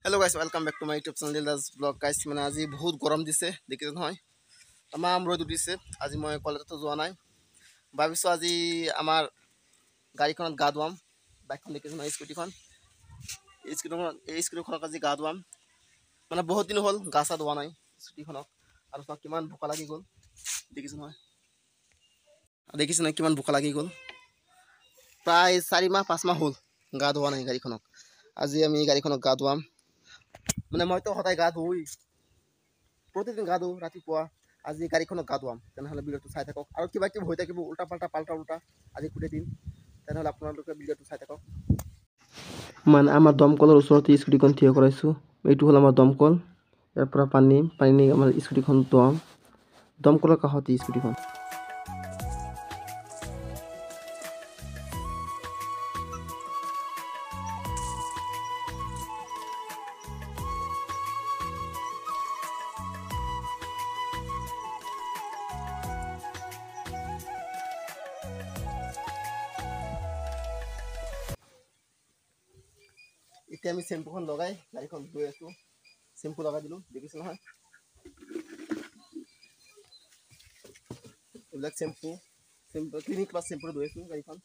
Hello guys welcome back to my YouTube channel Dildas blog guys মানে আজি বহুত গৰম দিছে দেখিছে নহয় তামাম ৰ'দ উঠিছে আজি মই কলেজত যোৱা নাই ভাবিছো আজি আমাৰ গাড়ীখনত গা ধুৱাম বাইকখন দেখিছে নহয় স্কুটিখনত আজি গা ধুৱাম মানে বহুত দিন হ'ল গা চা ধোৱা নাই স্কুটিখনত আৰু চাওক কিমান ভোকা লাগি গ'ল দেখিছে নহয় কিমান ভোকা লাগি গ'ল প্ৰায় 4 মাহ 5 মাহ হ'ল গা ধোৱা নাই গাড়ীখনত আজি আমি গাড়ীখনত গা ধুৱাম মানে মই তো সদায় গা ধুই প্ৰতিদিন গা ধু ৰাতিপুৱা আজি গাড়ীখনত গা ধুৱাম তেনেহ'লে ভিডিঅ'টো চাই থাকক আৰু কিবা কিবি হৈ থাকিব উল্টা পাল্টা আজি গোটেই দিন তেনেহ'লে আপোনালোকে ভিডিঅ'টো চাই থাকক মানে আমাৰ দমকলৰ ওচৰতে স্কুটিখন থিয় কৰাইছোঁ এইটো হ'ল আমাৰ দমকল ইয়াৰ পৰা পানী আমাৰ স্কুটিখন ধুৱাম দমকলৰ কাষতে স্কুটিখন এতিয়া আমি শ্যাম্পুখন লগাই গাড়ীখন ধুই আছো শ্যাম্পু লগাই দিলো দেখিছে নহয় এইবিলাক শ্যাম্পু ক্লিনিক প্লাছ শ্যাম্পু ধুই আছো গাড়ীখন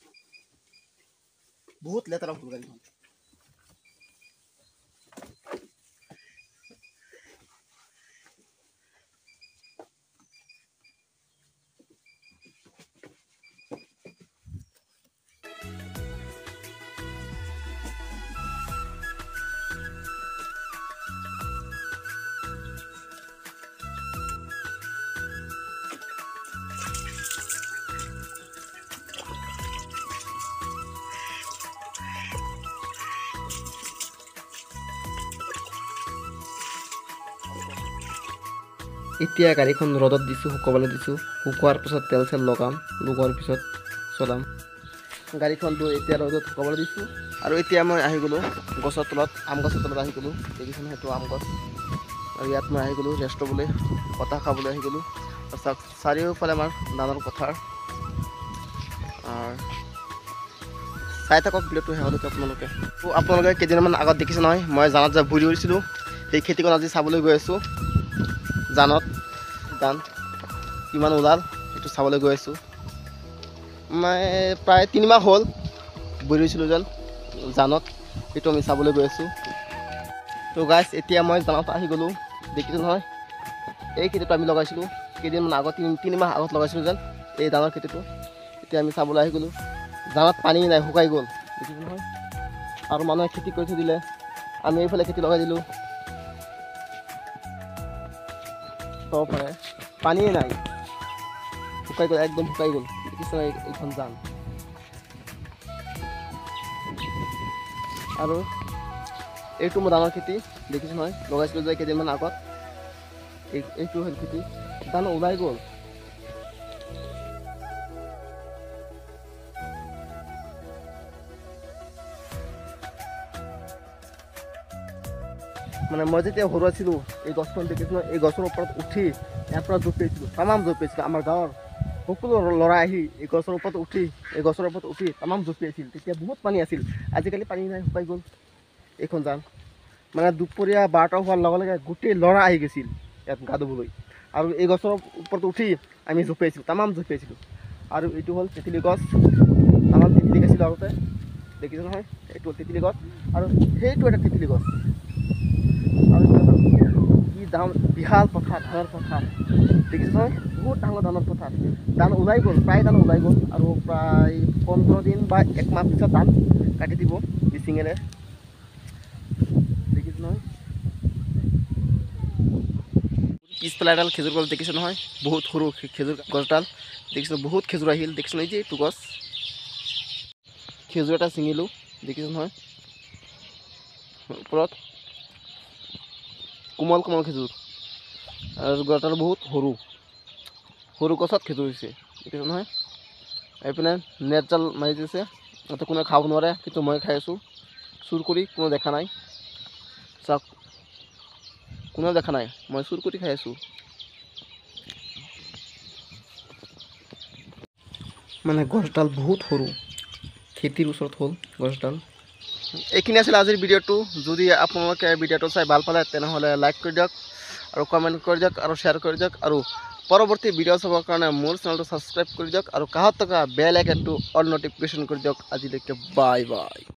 বহুত লেতেৰা হ'ল গাড়ীখন এতিয়া গাড়ীখন ৰ'দত দিছোঁ শুকাবলৈ দিছোঁ শুকোৱাৰ পিছত তেল চেল লগাম লগোৱাৰ পিছত চলাম গাড়ীখনটো এতিয়া ৰ'দত শুকাবলৈ দিছোঁ আৰু এতিয়া মই আহি গ'লোঁ গছৰ তলত আম গছৰ তলত আহি গ'লোঁ দেখিছোঁ সেইটো আম গছ আৰু ইয়াত মই আহি গ'লোঁ ৰেষ্ট ল'বলৈ বতাহ খাবলৈ আহি গ'লোঁ চাওক চাৰিওফালে আমাৰ ধানৰ পথাৰ চাই থাকক ভিডিঅ'টো শেষলৈকে আপোনালোকে কেইদিনমান আগত দেখিছে নহয় মই জানত যে ভুৰি উৰিছিলোঁ সেই খেতিখন আজি চাবলৈ গৈ আছোঁ জানত ধান কিমান ওলাল সেইটো চাবলৈ গৈ আছোঁ মই প্ৰায় 3 মাহ হ'ল ভুৰি উৰিছিলোঁ জানত সেইটো আমি চাবলৈ গৈ আছোঁ তো গাইছ এতিয়া মই জানত আহি গ'লোঁ দেখিছোঁ নহয় এই খেতিটো আমি লগাইছিলোঁ কেইদিনমান আগত 3 মাহ আগত লগাইছিলোঁ এই ধানৰ খেতিটো এতিয়া আমি চাবলৈ আহি গ'লোঁ জানত পানী নাই শুকাই গ'ল দেখিছোঁ নহয় আৰু মানুহে খেতি কৰি থৈ দিলে আমি এইফালে খেতি লগাই দিলোঁ চাব পাৰে পানীয়ে নাই শুকাই গ'ল একদম শুকাই গ'ল দেখিছোঁ এইখন জান আৰু এইটো মোৰ ধানৰ খেতি দেখিছোঁ নহয় লগাইছিলোঁ যে কেইদিনমান আগত এইটো হ'ল খেতি ধান ওলাই গ'ল মানে মই যেতিয়া সৰু আছিলোঁ এই গছখন দেখিছিলোঁ এই গছৰ ওপৰত উঠি ইয়াৰ পৰা জঁপিয়াইছিলোঁ তামাম জঁপিয়াইছিলোঁ আমাৰ গাঁৱৰ সকলো ল'ৰা আহি এই গছৰ ওপৰত উঠি তামাম জঁপিয়াইছিল তেতিয়া বহুত পানী আছিল আজিকালি পানী নাই শুকাই গ'ল এইখন জান মানে দুপৰীয়া 12টা হোৱাৰ লগে লগে গোটেই ল'ৰা আহি গৈছিল ইয়াত গা ধুবলৈ আৰু এই গছৰ ওপৰত উঠি আমি জঁপিয়াইছিলোঁ তামাম জঁপিয়াইছিলোঁ আৰু এইটো হ'ল তেঁতেলী গছ তামাম তেঁতেলী গাইছিলোঁ আগতে দেখিছোঁ নহয় এইটো হ'ল তেঁতেলী গছ আৰু সেইটো এটা তেঁতেলী গছ আৰু কি ডাঙৰ বিশাল পথাৰ ধানৰ পথাৰ দেখিছোঁ নহয় বহুত ডাঙৰ ধানৰ পথাৰ ধান ওলাই গ'ল প্ৰায় ধান ওলাই গ'ল আৰু প্ৰায় 15 দিন বা 1 মাহ পিছত ধান কাটি দিব মিচিঙেৰে দেখিছোঁ নহয় পিছফালে এডাল খেজুৰ গছ দেখিছোঁ নহয় বহুত সৰু খেজুৰ গছডাল দেখিছোঁ বহুত খেজুৰ আহিল দেখিছোঁ নহয় যে এইটো গছ খেজুৰ এটা ছিঙিলোঁ দেখিছোঁ নহয় ওপৰত কোমল খেজুৰ আৰু গছডাল বহুত সৰু গছত খেজুৰ হৈছে দেখিছোঁ নহয় এইপিনে নেট জাল মাৰি দিছে যাতে কোনে খাব নোৱাৰে কিন্তু মই খাই আছোঁ চুৰ কৰি কোনো দেখা নাই চাওক কোনেও দেখা নাই মই চুৰ কৰি খাই আছোঁ মানে গছডাল বহুত সৰু খেতিৰ ওচৰত হ'ল গছডাল এইখিনি আছিল আজিৰ ভিডিঅ'টো। যদি আপোনালোকে ভিডিঅ'টো চাই ভাল পালে তেনেহ'লে লাইক কৰি দিয়ক আৰু কমেণ্ট কৰি দিয়ক আৰু শ্বেয়াৰ কৰি দিয়ক আৰু পৰৱৰ্তী ভিডিঅ' চাবৰ কাৰণে মোৰ চেনেলটো ছাবস্ক্ৰাইব কৰি দিয়ক আৰু কাষত থকা বেল আইকনটো অল ন'টিফিকেশ্যন কৰি দিয়ক। আজিলৈকে বাই বাই।